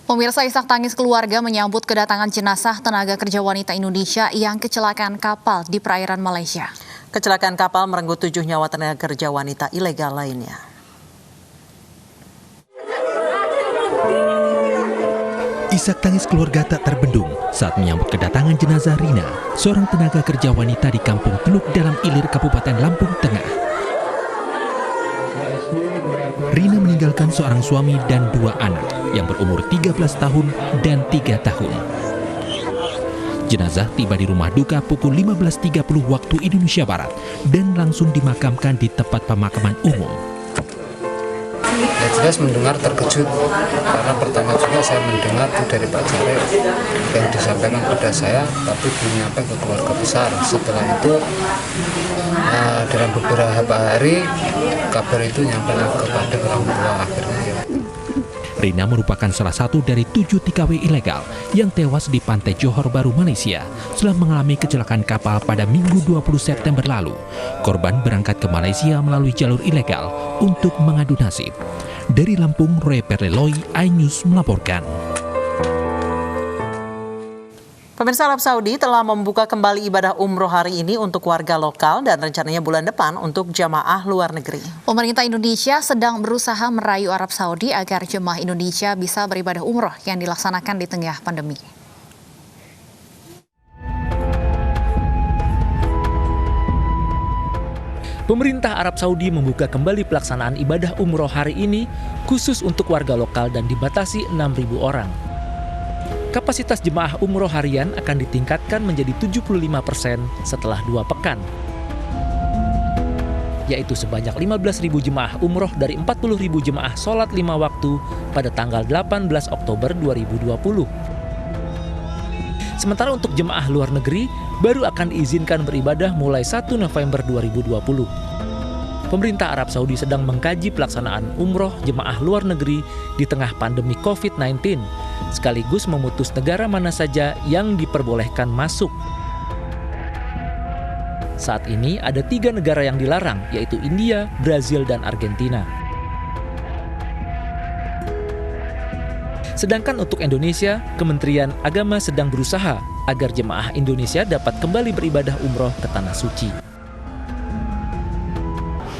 Pemirsa, isak tangis keluarga menyambut kedatangan jenazah tenaga kerja wanita Indonesia yang kecelakaan kapal di perairan Malaysia. Kecelakaan kapal merenggut 7 nyawa tenaga kerja wanita ilegal lainnya. Isak tangis keluarga tak terbendung saat menyambut kedatangan jenazah Rina, seorang tenaga kerja wanita di Kampung Teluk Dalam Ilir, Kabupaten Lampung Tengah. Rina meninggalkan seorang suami dan 2 anak yang berumur 13 tahun dan 3 tahun. Jenazah tiba di rumah duka pukul 15.30 waktu Indonesia Barat dan langsung dimakamkan di tempat pemakaman umum. Ya jelas mendengar terkejut karena pertama juga saya mendengar itu dari Pak Jarek yang disampaikan pada saya, tapi belum nyampe ke keluarga besar. Setelah itu dalam beberapa hari kabar itu nyampe kepada orang tua akhirnya. Ya. Rina merupakan salah satu dari 7 TKW ilegal yang tewas di pantai Johor Bahru, Malaysia setelah mengalami kecelakaan kapal pada Minggu 20 September lalu. Korban berangkat ke Malaysia melalui jalur ilegal untuk mengadu nasib. Dari Lampung, Roy Perleloy, iNews melaporkan. Pemirsa, Arab Saudi telah membuka kembali ibadah umroh hari ini untuk warga lokal dan rencananya bulan depan untuk jamaah luar negeri. Pemerintah Indonesia sedang berusaha merayu Arab Saudi agar jemaah Indonesia bisa beribadah umroh yang dilaksanakan di tengah pandemi. Pemerintah Arab Saudi membuka kembali pelaksanaan ibadah umroh hari ini khusus untuk warga lokal dan dibatasi 6.000 orang. Kapasitas jemaah umroh harian akan ditingkatkan menjadi 75% setelah 2 pekan, yaitu sebanyak 15.000 jemaah umroh dari 40.000 jemaah sholat 5 waktu pada tanggal 18 Oktober 2020. Sementara untuk jemaah luar negeri baru akan diizinkan beribadah mulai 1 November 2020. Pemerintah Arab Saudi sedang mengkaji pelaksanaan umroh jemaah luar negeri di tengah pandemi COVID-19, sekaligus memutus negara mana saja yang diperbolehkan masuk. Saat ini ada 3 negara yang dilarang, yaitu India, Brazil, dan Argentina. Sedangkan untuk Indonesia, Kementerian Agama sedang berusaha agar jemaah Indonesia dapat kembali beribadah umroh ke Tanah Suci.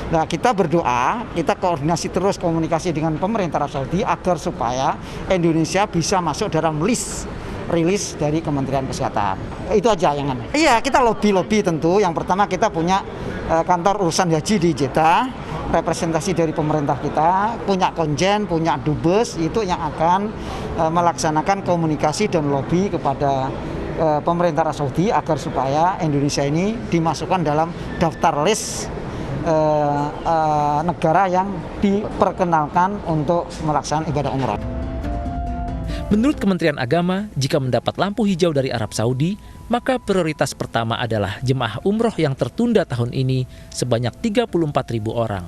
Nah, kita berdoa, kita koordinasi terus komunikasi dengan pemerintah Arab Saudi agar supaya Indonesia bisa masuk dalam rilis dari Kementerian Kesehatan. Itu aja yang aneh. Iya, kita lobby tentu. Yang pertama kita punya kantor urusan haji di Jeddah, representasi dari pemerintah kita, punya konjen, punya dubes, itu yang akan melaksanakan komunikasi dan lobby kepada pemerintah Arab Saudi agar supaya Indonesia ini dimasukkan dalam daftar list negara yang diperkenalkan untuk melaksanakan ibadah umrah. Menurut Kementerian Agama, jika mendapat lampu hijau dari Arab Saudi, maka prioritas pertama adalah jemaah umroh yang tertunda tahun ini sebanyak 34.000 orang.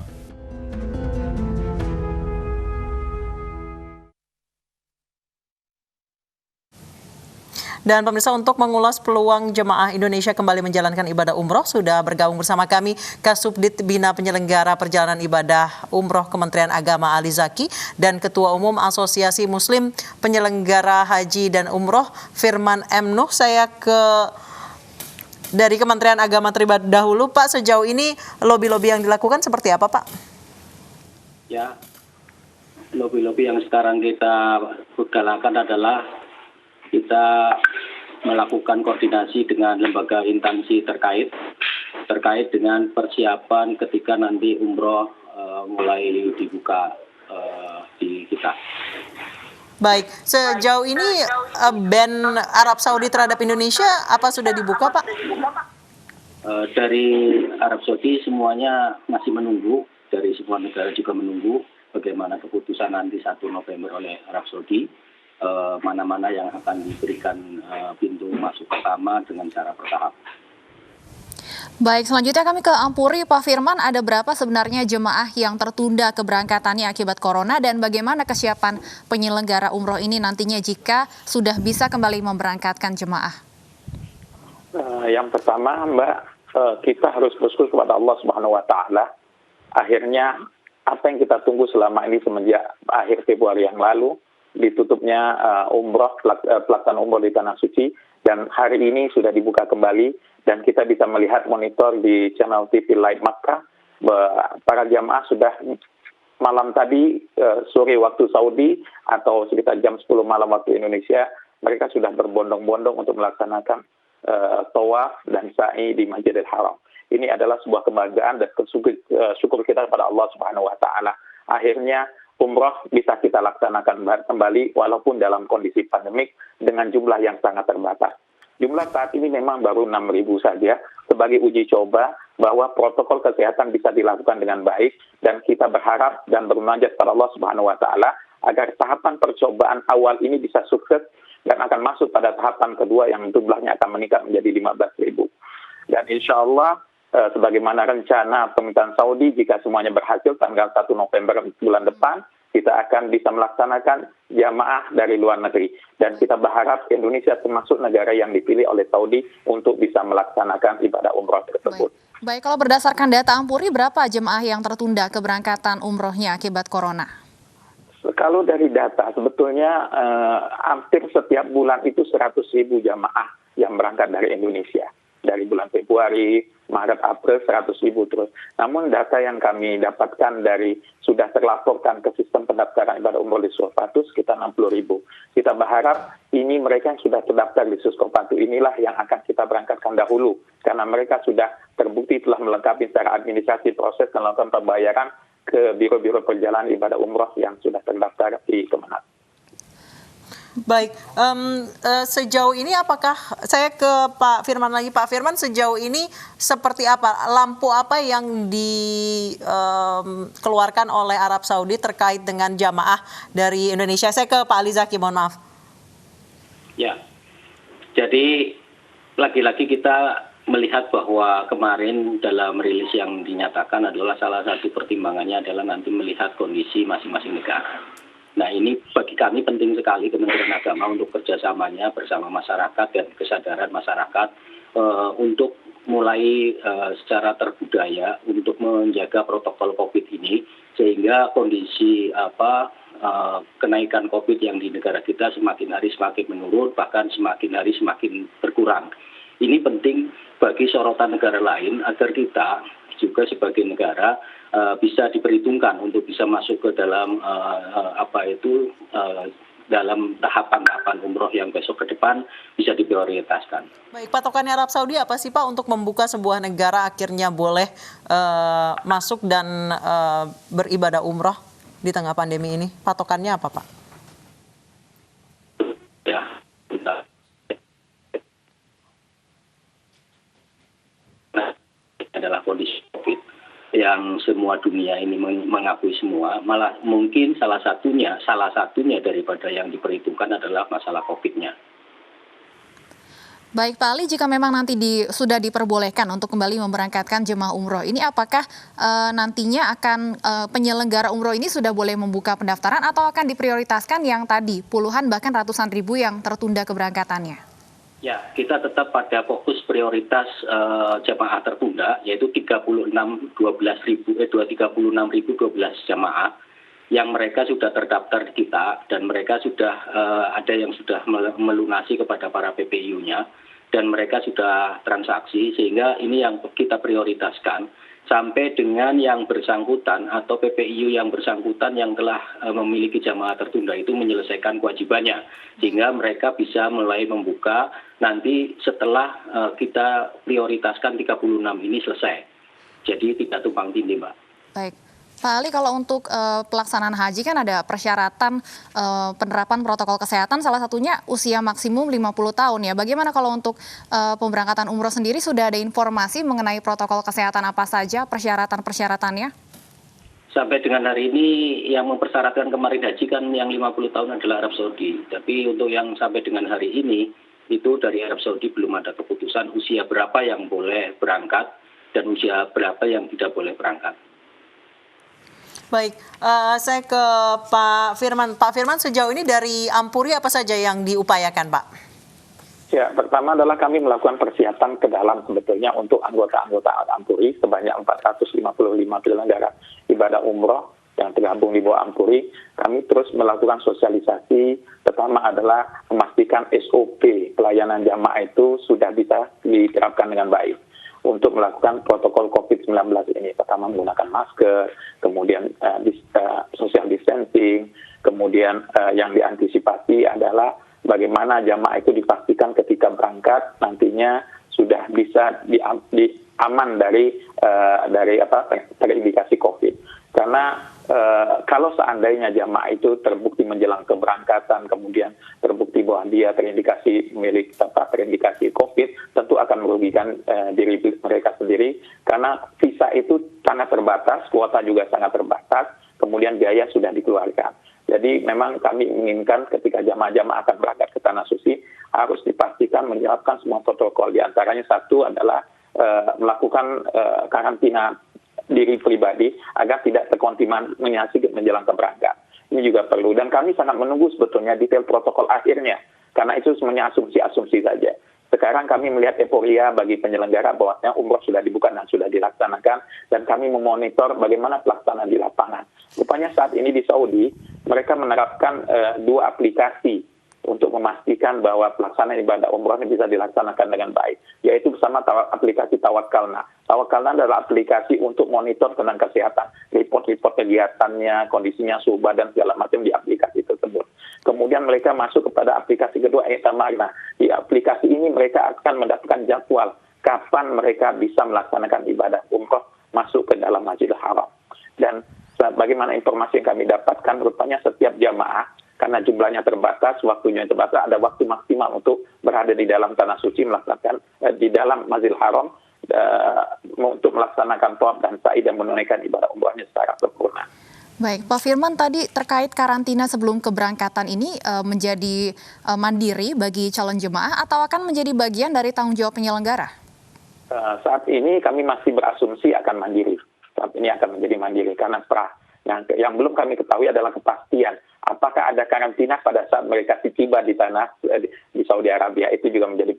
Dan pemirsa, untuk mengulas peluang jemaah Indonesia kembali menjalankan ibadah umroh, sudah bergabung bersama kami Kasubdit Bina Penyelenggara Perjalanan Ibadah Umroh Kementerian Agama Ali Zaki dan Ketua Umum Asosiasi Muslim Penyelenggara Haji dan Umroh Firman M. Nuh. Saya dari Kementerian Agama terlebih dahulu, Pak. Sejauh ini lobi-lobi yang dilakukan seperti apa, Pak? Ya, lobi-lobi yang sekarang kita galakan adalah kita melakukan koordinasi dengan lembaga instansi terkait dengan persiapan ketika nanti umroh mulai dibuka di kita. Baik, sejauh ini ban Arab Saudi terhadap Indonesia apa sudah dibuka, Pak? Dari Arab Saudi semuanya masih menunggu, dari semua negara juga menunggu bagaimana keputusan nanti 1 November oleh Arab Saudi. Mana-mana yang akan diberikan pintu masuk pertama dengan cara bertahap. Baik, selanjutnya kami ke Ampuri. Pak Firman, ada berapa sebenarnya jemaah yang tertunda keberangkatannya akibat corona dan bagaimana kesiapan penyelenggara umroh ini nantinya jika sudah bisa kembali memberangkatkan jemaah? Yang pertama, Mbak, kita harus bersyukur kepada Allah Subhanahu wa Ta'ala. Akhirnya apa yang kita tunggu selama ini semenjak akhir Februari yang lalu, ditutupnya pelaksanaan umroh di Tanah Suci, dan hari ini sudah dibuka kembali dan kita bisa melihat monitor di channel TV Live Makkah, para jamaah sudah malam tadi sore waktu Saudi atau sekitar jam 10 malam waktu Indonesia, mereka sudah berbondong-bondong untuk melaksanakan tawaf dan sa'i di Masjidil Haram. Ini adalah sebuah kebanggaan dan syukur kita kepada Allah Subhanahu wa taala. Akhirnya umroh bisa kita laksanakan kembali walaupun dalam kondisi pandemik dengan jumlah yang sangat terbatas. Jumlah saat ini memang baru 6.000 saja sebagai uji coba bahwa protokol kesehatan bisa dilakukan dengan baik, dan kita berharap dan bermunajat kepada Allah Subhanahu wa taala agar tahapan percobaan awal ini bisa sukses dan akan masuk pada tahapan kedua yang jumlahnya akan meningkat menjadi 15.000. Dan insya Allah sebagaimana rencana pemerintahan Saudi, jika semuanya berhasil tanggal 1 November bulan depan, kita akan bisa melaksanakan jamaah dari luar negeri. Dan kita berharap Indonesia termasuk negara yang dipilih oleh Saudi untuk bisa melaksanakan ibadah umroh tersebut. Baik, kalau berdasarkan data Ampuri, berapa jemaah yang tertunda keberangkatan umrohnya akibat corona? Kalau dari data, sebetulnya hampir setiap bulan itu 100.000 jamaah yang berangkat dari Indonesia. Dari bulan Februari, Maret, April 100.000 terus. Namun data yang kami dapatkan dari sudah terlaporkan ke sistem pendaftaran ibadah umroh di Suskopatu sekitar 60.000. Kita berharap ini mereka yang sudah terdaftar di Suskopatu inilah yang akan kita berangkatkan dahulu, karena mereka sudah terbukti telah melengkapi secara administrasi proses dan melakukan pembayaran ke biro-biro perjalanan ibadah umroh yang sudah terdaftar di Kemenat. Baik, sejauh ini apakah, saya ke Pak Firman lagi, Pak Firman, sejauh ini seperti apa, lampu apa yang dikeluarkan oleh Arab Saudi terkait dengan jamaah dari Indonesia? Saya ke Pak Ali Zaki, mohon maaf. Ya, jadi lagi-lagi kita melihat bahwa kemarin dalam rilis yang dinyatakan adalah salah satu pertimbangannya adalah nanti melihat kondisi masing-masing negara. Nah, ini bagi kami penting sekali Kementerian Agama untuk kerjasamanya bersama masyarakat dan kesadaran masyarakat untuk mulai secara terbudaya untuk menjaga protokol COVID ini, sehingga kondisi kenaikan COVID yang di negara kita semakin hari semakin menurun, bahkan semakin hari semakin berkurang. Ini penting bagi sorotan negara lain agar kita juga sebagai negara bisa diperhitungkan untuk bisa masuk ke dalam dalam tahapan-tahapan umroh yang besok ke depan bisa diprioritaskan. Baik, patokannya Arab Saudi apa sih Pak untuk membuka sebuah negara akhirnya boleh masuk dan beribadah umroh di tengah pandemi ini? Patokannya apa Pak? Ya, adalah kondisi COVID yang semua dunia ini mengakui semua, malah mungkin salah satunya daripada yang diperhitungkan adalah masalah COVID-nya. Baik Pak Ali, jika memang nanti sudah diperbolehkan untuk kembali memberangkatkan jemaah umroh ini, apakah nantinya akan penyelenggara umroh ini sudah boleh membuka pendaftaran atau akan diprioritaskan yang tadi puluhan bahkan ratusan ribu yang tertunda keberangkatannya? Ya, kita tetap pada fokus prioritas jamaah tertunda, yaitu 36.012 jamaah yang mereka sudah terdaftar di kita, dan mereka sudah ada yang sudah melunasi kepada para PPIU-nya, dan mereka sudah transaksi, sehingga ini yang kita prioritaskan sampai dengan yang bersangkutan atau PPIU yang bersangkutan yang telah memiliki jamaah tertunda itu menyelesaikan kewajibannya, sehingga mereka bisa mulai membuka nanti setelah kita prioritaskan 36 ini selesai. Jadi tidak tumpang tindih, Mbak. Baik. Pak Ali, kalau untuk pelaksanaan haji kan ada persyaratan penerapan protokol kesehatan, salah satunya usia maksimum 50 tahun ya. Bagaimana kalau untuk pemberangkatan umroh sendiri, sudah ada informasi mengenai protokol kesehatan apa saja persyaratan-persyaratannya? Sampai dengan hari ini yang mempersyaratkan kemarin haji kan yang 50 tahun adalah Arab Saudi. Tapi untuk yang sampai dengan hari ini, itu dari Arab Saudi belum ada keputusan usia berapa yang boleh berangkat dan usia berapa yang tidak boleh berangkat. Baik, saya ke Pak Firman. Pak Firman, sejauh ini dari Ampuri apa saja yang diupayakan, Pak? Ya, pertama adalah kami melakukan persiapan ke dalam sebetulnya untuk anggota-anggota Ampuri sebanyak 455 penyelenggara ibadah umroh yang tergabung di bawah Ampuri, kami terus melakukan sosialisasi. Pertama adalah memastikan SOP pelayanan jamaah itu sudah bisa diterapkan dengan baik untuk melakukan protokol COVID-19 ini. Pertama menggunakan masker, kemudian social distancing, kemudian yang diantisipasi adalah bagaimana jamaah itu dipastikan ketika berangkat nantinya sudah bisa aman dari terindikasi COVID. Karena kalau seandainya jamaah itu terbukti menjelang keberangkatan, kemudian terbukti bahwa dia terindikasi terindikasi COVID, tentu akan merugikan diri mereka sendiri, karena visa itu sangat terbatas, kuota juga sangat terbatas, kemudian biaya sudah dikeluarkan. Jadi memang kami inginkan ketika jamaah-jamaah akan berangkat ke Tanah Suci harus dipastikan menerapkan semua protokol. Di antaranya satu adalah melakukan karantina diri pribadi agar tidak terkontaminasi menjelang keberangkatan. Ini juga perlu, dan kami sangat menunggu sebetulnya detail protokol akhirnya, karena itu semuanya asumsi-asumsi saja. Sekarang kami melihat euforia bagi penyelenggara bahwasanya umroh sudah dibuka dan sudah dilaksanakan, dan kami memonitor bagaimana pelaksanaan di lapangan. Rupanya saat ini di Saudi, mereka menerapkan 2 aplikasi untuk memastikan bahwa pelaksanaan ibadah umroh ini bisa dilaksanakan dengan baik, yaitu bersama aplikasi Tawakkalna. Tawakkalna adalah aplikasi untuk monitor tentang kesehatan, report-report kegiatannya, kondisinya, suhu badan, segala macam di aplikasi tersebut. Kemudian mereka masuk kepada aplikasi kedua, Etamarna. Di aplikasi ini mereka akan mendapatkan jadwal kapan mereka bisa melaksanakan ibadah umroh masuk ke dalam Masjidil Haram. Dan bagaimana informasi yang kami dapatkan, rupanya setiap jamaah, karena jumlahnya terbatas, waktunya terbatas, ada waktu maksimal untuk berada di dalam Tanah Suci, melaksanakan di dalam Masjidil Haram untuk melaksanakan tawaf dan sa'i dan menunaikan ibadah umrohnya secara sempurna. Baik, Pak Firman, tadi terkait karantina sebelum keberangkatan ini menjadi mandiri bagi calon jemaah atau akan menjadi bagian dari tanggung jawab penyelenggara? Saat ini kami masih berasumsi akan mandiri. Saat ini akan menjadi mandiri karena setelah yang belum kami ketahui adalah kepastian apakah ada karantina pada saat mereka tiba di Saudi Arabia. Itu juga menjadi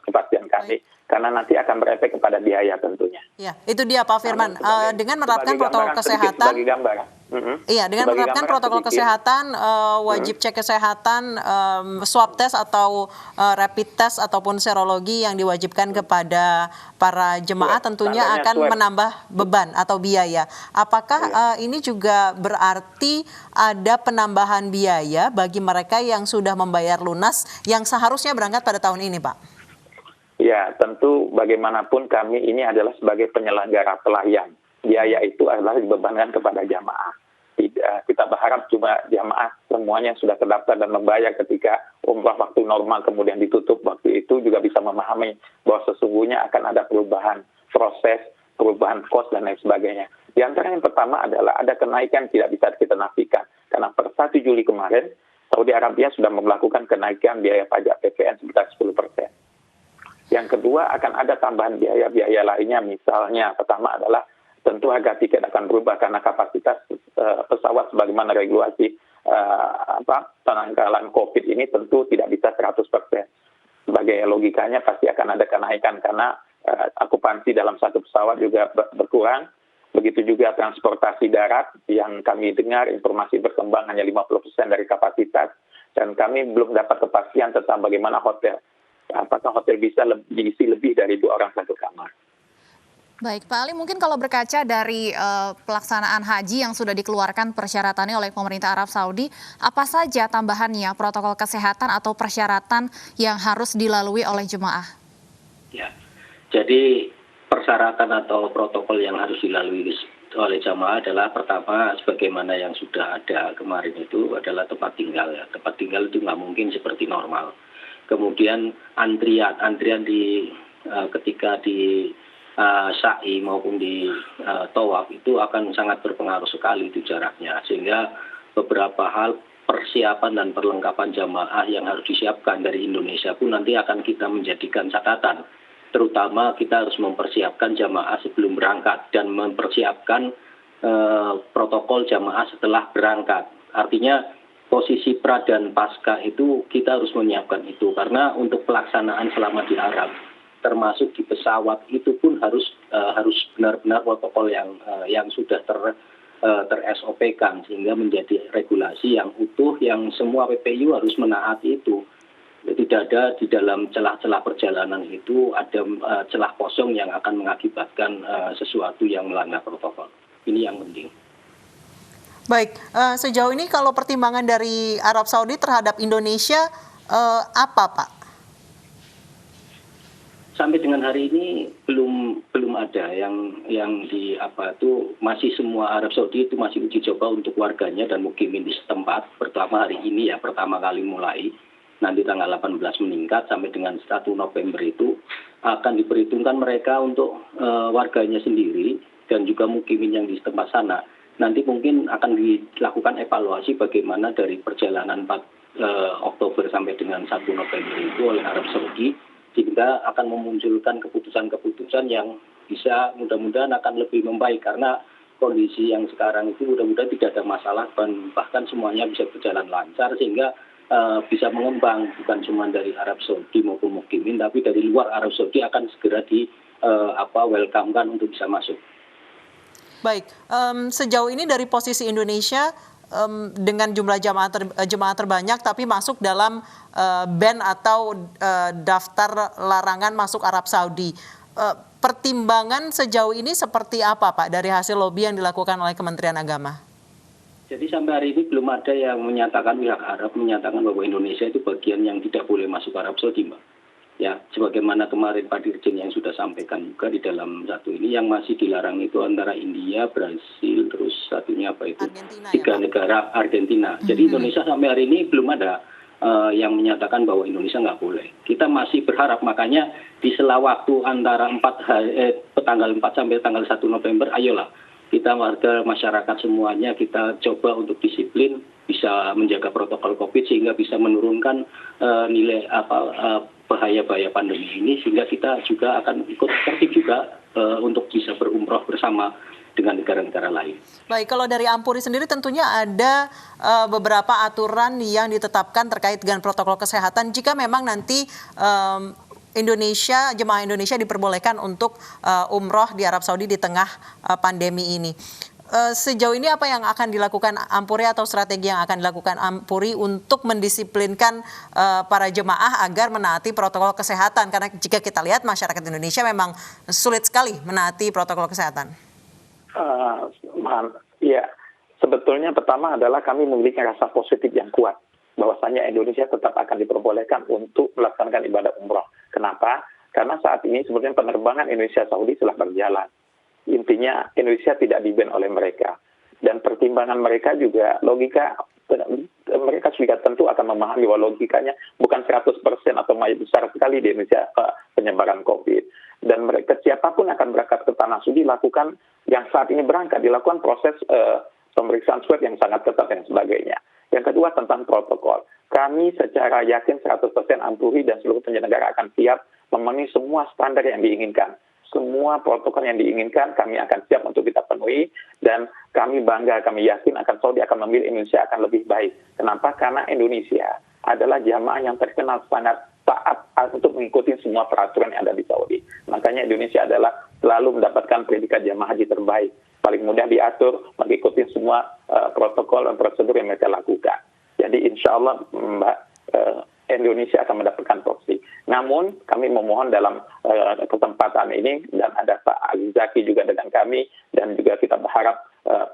kepastian kami, karena nanti akan berefek kepada biaya tentunya. Ya, itu dia Pak Firman. Dengan menerapkan protokol kesehatan, dengan menerapkan protokol kesehatan, wajib cek kesehatan, swab test atau rapid test ataupun serologi yang diwajibkan kepada para jemaah tentunya akan menambah beban atau biaya. Apakah ini juga berarti ada penambahan biaya bagi mereka yang sudah membayar lunas yang seharusnya berangkat pada tahun ini, Pak? Ya, tentu bagaimanapun kami ini adalah sebagai penyelenggara pelayan. Biaya itu adalah dibebankan kepada jamaah. Kita berharap cuma jamaah semuanya yang sudah terdaftar dan membayar ketika umrah waktu normal kemudian ditutup waktu itu juga bisa memahami bahwa sesungguhnya akan ada perubahan proses, perubahan kos dan lain sebagainya. Di antara yang pertama adalah ada kenaikan tidak bisa kita nafikan. Karena per 1 Juli kemarin, Saudi Arabia sudah melakukan kenaikan biaya pajak PPN sebesar 10%. Yang kedua akan ada tambahan biaya-biaya lainnya, misalnya pertama adalah tentu harga tiket akan berubah karena kapasitas pesawat sebagaimana regulasi penanggalan COVID ini tentu tidak bisa 100%. Sebagai logikanya pasti akan ada kenaikan karena okupansi dalam satu pesawat juga berkurang. Begitu juga transportasi darat yang kami dengar informasi berkembang hanya 50% dari kapasitas, dan kami belum dapat kepastian tentang bagaimana hotel. Apakah hotel bisa diisi lebih dari 2 orang satu kamar. Baik, Pak Ali, mungkin kalau berkaca dari pelaksanaan haji yang sudah dikeluarkan persyaratannya oleh pemerintah Arab Saudi, apa saja tambahannya protokol kesehatan atau persyaratan yang harus dilalui oleh jemaah? Ya, jadi persyaratan atau protokol yang harus dilalui oleh jamaah adalah pertama, sebagaimana yang sudah ada kemarin itu adalah tempat tinggal. Ya. Tempat tinggal itu nggak mungkin seperti normal. Kemudian antrian di ketika di sa'i maupun di tawaf itu akan sangat berpengaruh sekali itu jaraknya, sehingga beberapa hal persiapan dan perlengkapan jamaah yang harus disiapkan dari Indonesia pun nanti akan kita menjadikan catatan, terutama kita harus mempersiapkan jamaah sebelum berangkat dan mempersiapkan protokol jamaah setelah berangkat. Artinya posisi pra dan pasca itu kita harus menyiapkan itu, karena untuk pelaksanaan selama di Arab termasuk di pesawat itu pun harus benar-benar protokol yang sudah ter-SOP-kan sehingga menjadi regulasi yang utuh yang semua PPU harus menaati itu. Tidak ada di dalam celah-celah perjalanan itu ada celah kosong yang akan mengakibatkan sesuatu yang melanggar protokol. Ini yang penting. Baik, sejauh ini kalau pertimbangan dari Arab Saudi terhadap Indonesia apa, Pak? Sampai dengan hari ini belum ada yang masih semua Arab Saudi itu masih uji coba untuk warganya dan mukimin di setempat. Pertama hari ini pertama kali mulai. Nanti tanggal 18 meningkat sampai dengan 1 November itu akan diperhitungkan mereka untuk warganya sendiri dan juga mukimin yang di tempat sana. Nanti mungkin akan dilakukan evaluasi bagaimana dari perjalanan 4 Oktober sampai dengan 1 November itu oleh Arab Saudi sehingga akan memunculkan keputusan-keputusan yang bisa mudah-mudahan akan lebih membaik karena kondisi yang sekarang itu mudah-mudahan tidak ada masalah dan bahkan semuanya bisa berjalan lancar sehingga bisa mengembang bukan cuma dari Arab Saudi maupun mukimin tapi dari luar Arab Saudi akan segera welcome-kan untuk bisa masuk. Baik, sejauh ini dari posisi Indonesia dengan jumlah jemaah terbanyak tapi masuk dalam ban atau daftar larangan masuk Arab Saudi. Pertimbangan sejauh ini seperti apa, Pak, dari hasil lobby yang dilakukan oleh Kementerian Agama? Jadi sampai hari ini belum ada yang menyatakan pihak Arab menyatakan bahwa Indonesia itu bagian yang tidak boleh masuk Arab Saudi, Mbak. Ya, sebagaimana kemarin Pak Dirjen yang sudah sampaikan juga di dalam satu ini yang masih dilarang itu antara India, Brasil, terus satunya Argentina, 3 negara Argentina. Jadi Indonesia sampai hari ini belum ada yang menyatakan bahwa Indonesia nggak boleh. Kita masih berharap makanya di sela waktu antara tanggal 4 sampai tanggal 1 November, ayolah kita warga masyarakat semuanya kita coba untuk disiplin, bisa menjaga protokol COVID sehingga bisa menurunkan nilai bahaya-bahaya pandemi ini sehingga kita juga akan ikut tertib juga untuk bisa berumroh bersama dengan negara-negara lain. Baik, kalau dari Ampuri sendiri tentunya ada beberapa aturan yang ditetapkan terkait dengan protokol kesehatan jika memang nanti jemaah Indonesia diperbolehkan untuk umroh di Arab Saudi di tengah pandemi ini. Sejauh ini apa yang akan dilakukan Ampuri atau strategi yang akan dilakukan Ampuri untuk mendisiplinkan para jemaah agar menaati protokol kesehatan? Karena jika kita lihat masyarakat Indonesia memang sulit sekali menaati protokol kesehatan. Ya, sebetulnya pertama adalah kami memiliki rasa positif yang kuat bahwasanya Indonesia tetap akan diperbolehkan untuk melaksanakan ibadah umroh. Kenapa? Karena saat ini sebetulnya penerbangan Indonesia-Saudi telah berjalan. Intinya Indonesia tidak di-ban oleh mereka. Dan pertimbangan mereka juga logika, mereka juga tentu akan memahami bahwa logikanya bukan 100% atau besar sekali di Indonesia penyebaran COVID. Dan mereka siapapun akan berangkat ke Tanah Suci lakukan yang saat ini berangkat, dilakukan proses pemeriksaan swab yang sangat ketat dan sebagainya. Yang kedua tentang protokol. Kami secara yakin 100% Ampuri dan seluruh penyelenggara akan siap memenuhi semua standar yang diinginkan. Semua protokol yang diinginkan kami akan siap untuk kita penuhi dan kami bangga, kami yakin akan Saudi akan memilih Indonesia akan lebih baik. Kenapa? Karena Indonesia adalah jamaah yang terkenal sangat taat untuk mengikuti semua peraturan yang ada di Saudi. Makanya Indonesia adalah selalu mendapatkan predikat jamaah haji terbaik. Paling mudah diatur, mengikuti semua protokol dan prosedur yang mereka lakukan. Jadi insya Allah Mbak, Indonesia akan mendapatkan porsi. Namun kami memohon dalam kesempatan ini dan ada Pak Ali Zaki juga dengan kami dan juga kita berharap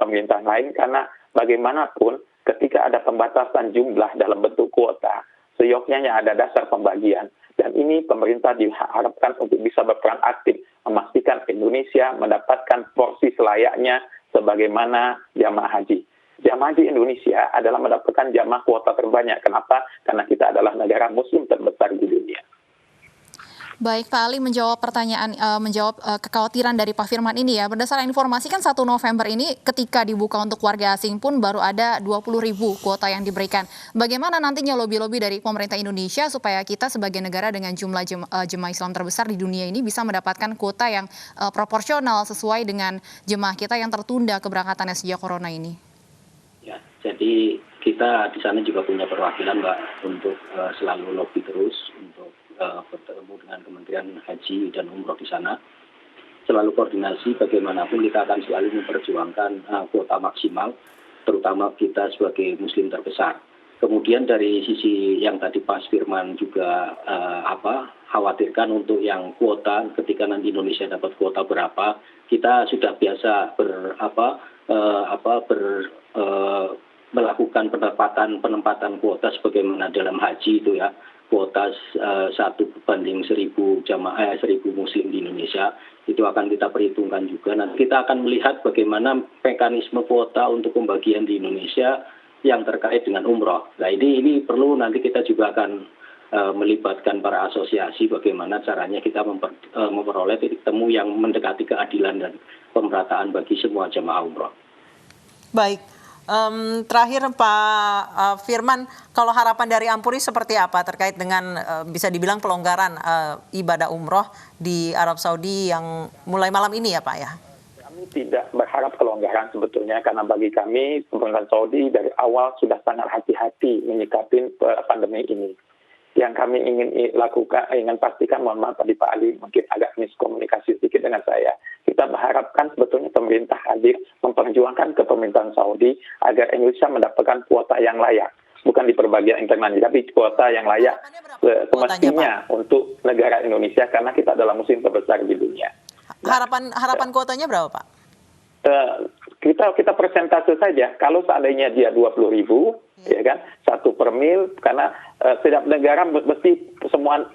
pemerintah lain karena bagaimanapun ketika ada pembatasan jumlah dalam bentuk kuota, seyogyanya ada dasar pembagian. Dan ini pemerintah diharapkan untuk bisa berperan aktif memastikan Indonesia mendapatkan porsi selayaknya sebagaimana jamaah haji. Jamaah haji Indonesia adalah mendapatkan jamaah kuota terbanyak. Kenapa? Karena kita adalah negara muslim terbesar di dunia. Baik, Pak Ali menjawab kekhawatiran dari Pak Firman ini ya. Berdasarkan informasi kan 1 November ini ketika dibuka untuk warga asing pun baru ada 20.000 kuota yang diberikan. Bagaimana nantinya lobby-lobby dari pemerintah Indonesia supaya kita sebagai negara dengan jumlah jemaah Islam terbesar di dunia ini bisa mendapatkan kuota yang proporsional sesuai dengan jemaah kita yang tertunda keberangkatannya sejak corona ini? Ya, jadi kita di sana juga punya perwakilan, Mbak, untuk selalu lobby terus untuk bertemu dengan Kementerian Haji dan Umroh di sana. selalu koordinasi, bagaimanapun kita akan selalu memperjuangkan kuota maksimal, terutama kita sebagai muslim terbesar. Kemudian dari sisi yang tadi Pak Firman juga khawatirkan untuk yang kuota, ketika nanti Indonesia dapat kuota berapa, kita sudah biasa melakukan penempatan kuota sebagaimana dalam haji itu ya, kuota 1:1000 jamaah 1.000 muslim di Indonesia, itu akan kita perhitungkan juga. Nanti kita akan melihat bagaimana mekanisme kuota untuk pembagian di Indonesia yang terkait dengan umroh. Nah ini perlu nanti kita juga akan melibatkan para asosiasi bagaimana caranya kita memperoleh titik temu yang mendekati keadilan dan pemerataan bagi semua jamaah umroh. Baik. Terakhir Pak Firman, kalau harapan dari Ampuri seperti apa terkait dengan bisa dibilang pelonggaran ibadah umroh di Arab Saudi yang mulai malam ini ya Pak ya? Kami tidak berharap kelonggaran sebetulnya, karena bagi kami pemerintahan Saudi dari awal sudah sangat hati-hati menyikapi pandemi ini. Yang kami ingin pastikan, mohon maaf tadi Pak Ali mungkin agak miskomunikasi sedikit dengan saya. Kita mengharapkan sebetulnya pemerintah hadir memperjuangkan kepemerintahan Saudi agar Indonesia mendapatkan kuota yang layak. Bukan di perbagian internal, tapi kuota yang layak semestinya untuk negara Indonesia, karena kita adalah muslim terbesar di dunia. Harapan kuotanya berapa Pak? Kita persentase saja. Kalau seandainya dia 20.000, ya kan, 1/1000, karena setiap negara mesti semua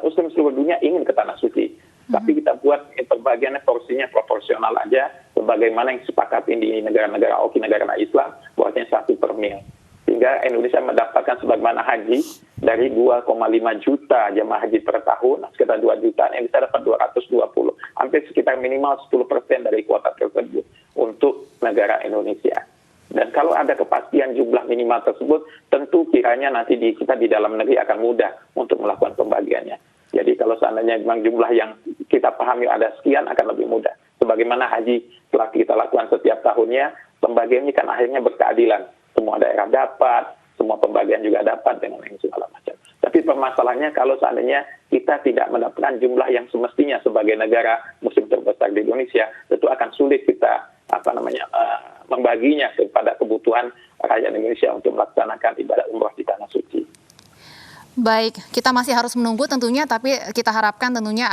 muslim seluruh dunia ingin ke tanah suci. Tapi kita buat perbagiannya porsinya proporsional aja, sebagaimana yang disepakati di negara-negara negara Islam, buatnya 1/1000. Sehingga Indonesia mendapatkan sebagaimana haji dari 2,5 juta jemaah haji per tahun, sekitar 2 juta, yang bisa dapat 220. Hampir sekitar minimal 10% dari kuota tersebut untuk negara Indonesia. Dan kalau ada kepastian jumlah minimal tersebut, tentu kiranya nanti kita di dalam negeri akan mudah untuk melakukan pembagiannya. Jadi kalau seandainya memang jumlah yang kita pahami ada sekian, akan lebih mudah. Sebagaimana haji telah kita lakukan setiap tahunnya, pembagiannya kan akhirnya berkeadilan. Semua daerah dapat, semua pembagian juga dapat dengan yang segala macam. Tapi permasalahannya kalau seandainya kita tidak mendapatkan jumlah yang semestinya sebagai negara muslim terbesar di Indonesia, tentu akan sulit kita membaginya kepada kebutuhan rakyat Indonesia untuk melaksanakan ibadah umroh di tanah suci. Baik, kita masih harus menunggu tentunya, tapi kita harapkan tentunya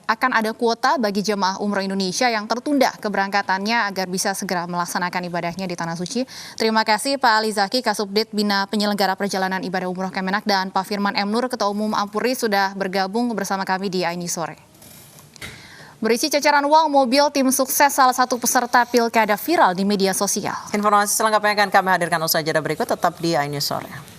akan ada kuota bagi jemaah umroh Indonesia yang tertunda keberangkatannya agar bisa segera melaksanakan ibadahnya di Tanah Suci. Terima kasih Pak Ali Zaki, Kasubdit Bina Penyelenggara Perjalanan Ibadah Umroh Kemenak, dan Pak Firman M. Nur, Ketua Umum Ampuri, sudah bergabung bersama kami di Aini Sore. Berisi ceceran uang mobil tim sukses salah satu peserta pilkada viral di media sosial. Informasi selengkapnya akan kami hadirkan usai jeda berikut, tetap di Aini Sore.